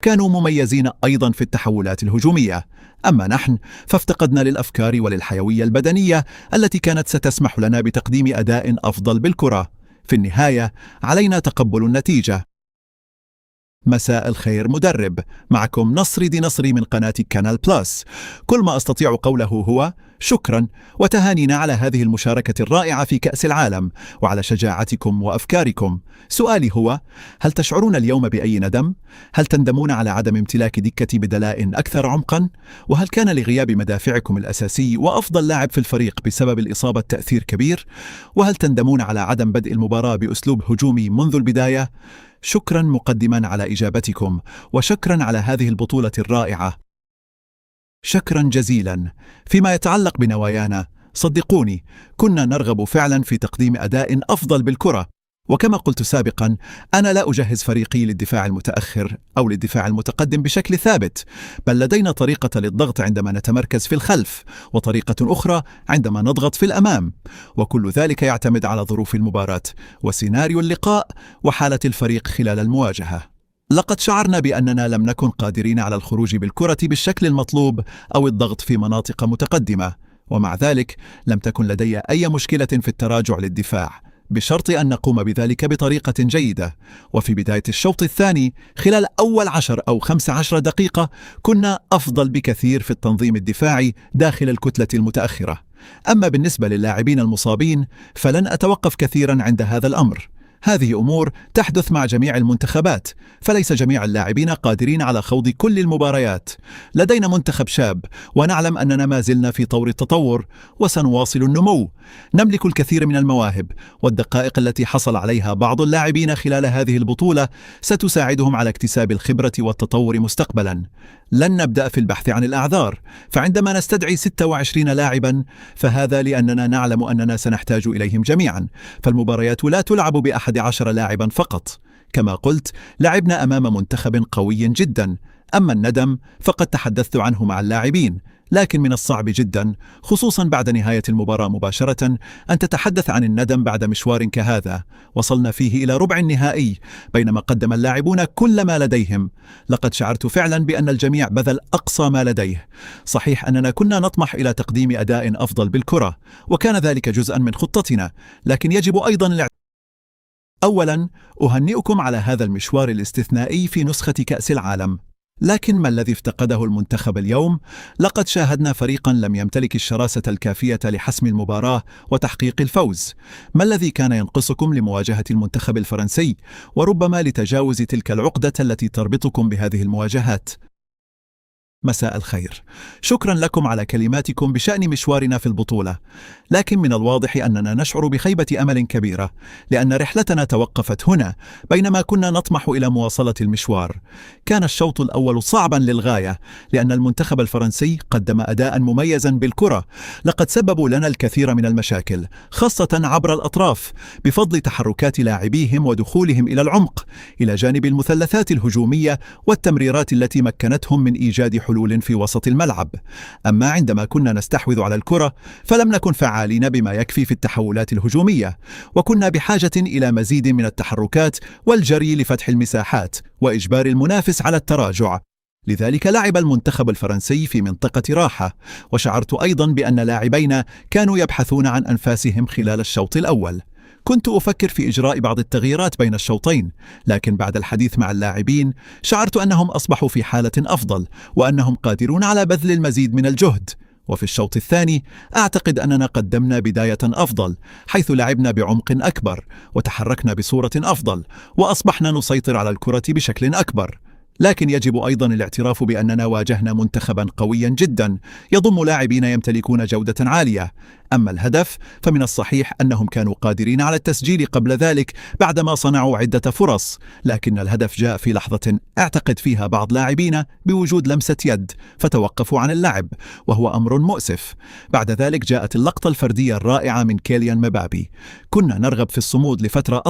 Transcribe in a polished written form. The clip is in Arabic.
كانوا مميزين أيضا في التحولات الهجومية. أما نحن فافتقدنا للأفكار وللحيوية البدنية التي كانت ستسمح لنا بتقديم أداء أفضل بالكرة. في النهاية علينا تقبل النتيجة. مساء الخير مدرب، معكم نصري دي نصري من قناة كانال بلس. كل ما أستطيع قوله هو شكرا وتهانينا على هذه المشاركة الرائعة في كأس العالم وعلى شجاعتكم وأفكاركم. سؤالي هو: هل تشعرون اليوم بأي ندم؟ هل تندمون على عدم امتلاك دكة بدلاء أكثر عمقا؟ وهل كان لغياب مدافعكم الأساسي وأفضل لاعب في الفريق بسبب الإصابة تأثير كبير؟ وهل تندمون على عدم بدء المباراة بأسلوب هجومي منذ البداية؟ شكرا مقدما على إجابتكم، وشكرا على هذه البطولة الرائعة. شكرا جزيلا. فيما يتعلق بنوايانا، صدقوني كنا نرغب فعلا في تقديم أداء أفضل بالكرة، وكما قلت سابقا أنا لا أجهز فريقي للدفاع المتأخر أو للدفاع المتقدم بشكل ثابت، بل لدينا طريقة للضغط عندما نتمركز في الخلف، وطريقة أخرى عندما نضغط في الأمام، وكل ذلك يعتمد على ظروف المباراة وسيناريو اللقاء وحالة الفريق خلال المواجهة. لقد شعرنا بأننا لم نكن قادرين على الخروج بالكرة بالشكل المطلوب أو الضغط في مناطق متقدمة، ومع ذلك لم تكن لدي أي مشكلة في التراجع للدفاع، بشرط أن نقوم بذلك بطريقة جيدة. وفي بداية الشوط الثاني خلال أول 10 أو 15 دقيقة كنا أفضل بكثير في التنظيم الدفاعي داخل الكتلة المتأخرة. أما بالنسبة للاعبين المصابين فلن أتوقف كثيرا عند هذا الأمر. هذه أمور تحدث مع جميع المنتخبات، فليس جميع اللاعبين قادرين على خوض كل المباريات. لدينا منتخب شاب، ونعلم أننا ما زلنا في طور التطور وسنواصل النمو. نملك الكثير من المواهب، والدقائق التي حصل عليها بعض اللاعبين خلال هذه البطولة ستساعدهم على اكتساب الخبرة والتطور مستقبلا. لن نبدأ في البحث عن الأعذار، فعندما نستدعي 26 لاعبا فهذا لأننا نعلم أننا سنحتاج إليهم جميعا، فالمباريات لا تلعب ب11 لاعبا فقط. كما قلت لعبنا أمام منتخب قوي جدا. أما الندم فقد تحدثت عنه مع اللاعبين، لكن من الصعب جدا خصوصا بعد نهاية المباراة مباشرة أن تتحدث عن الندم بعد مشوار كهذا وصلنا فيه إلى ربع النهائي بينما قدم اللاعبون كل ما لديهم. لقد شعرت فعلا بأن الجميع بذل أقصى ما لديه. صحيح أننا كنا نطمح إلى تقديم أداء أفضل بالكرة، وكان ذلك جزءا من خطتنا، لكن يجب أيضا أولا أهنئكم على هذا المشوار الاستثنائي في نسخة كأس العالم. لكن ما الذي افتقده المنتخب اليوم؟ لقد شاهدنا فريقا لم يمتلك الشراسة الكافية لحسم المباراة وتحقيق الفوز. ما الذي كان ينقصكم لمواجهة المنتخب الفرنسي، وربما لتجاوز تلك العقدة التي تربطكم بهذه المواجهات؟ مساء الخير. شكرا لكم على كلماتكم بشأن مشوارنا في البطولة، لكن من الواضح أننا نشعر بخيبة أمل كبيرة، لأن رحلتنا توقفت هنا بينما كنا نطمح إلى مواصلة المشوار. كان الشوط الأول صعبا للغاية، لأن المنتخب الفرنسي قدم أداء مميزا بالكرة. لقد سببوا لنا الكثير من المشاكل، خاصة عبر الأطراف، بفضل تحركات لاعبيهم ودخولهم إلى العمق، إلى جانب المثلثات الهجومية والتمريرات التي مكنتهم من إيجاد حلول في وسط الملعب. أما عندما كنا نستحوذ على الكرة فلم نكن فعالين بما يكفي في التحولات الهجومية، وكنا بحاجة إلى مزيد من التحركات والجري لفتح المساحات وإجبار المنافس على التراجع. لذلك لعب المنتخب الفرنسي في منطقة راحة، وشعرت أيضا بأن لاعبينا كانوا يبحثون عن أنفاسهم خلال الشوط الأول. كنت أفكر في إجراء بعض التغييرات بين الشوطين، لكن بعد الحديث مع اللاعبين شعرت أنهم أصبحوا في حالة أفضل وأنهم قادرون على بذل المزيد من الجهد. وفي الشوط الثاني أعتقد أننا قدمنا بداية أفضل، حيث لعبنا بعمق أكبر وتحركنا بصورة أفضل وأصبحنا نسيطر على الكرة بشكل أكبر. لكن يجب أيضا الاعتراف بأننا واجهنا منتخبا قويا جدا يضم لاعبين يمتلكون جودة عالية. أما الهدف فمن الصحيح أنهم كانوا قادرين على التسجيل قبل ذلك بعدما صنعوا عدة فرص، لكن الهدف جاء في لحظة اعتقد فيها بعض لاعبين بوجود لمسة يد فتوقفوا عن اللعب، وهو أمر مؤسف. بعد ذلك جاءت اللقطة الفردية الرائعة من كيليان مبابي. كنا نرغب في الصمود لفترة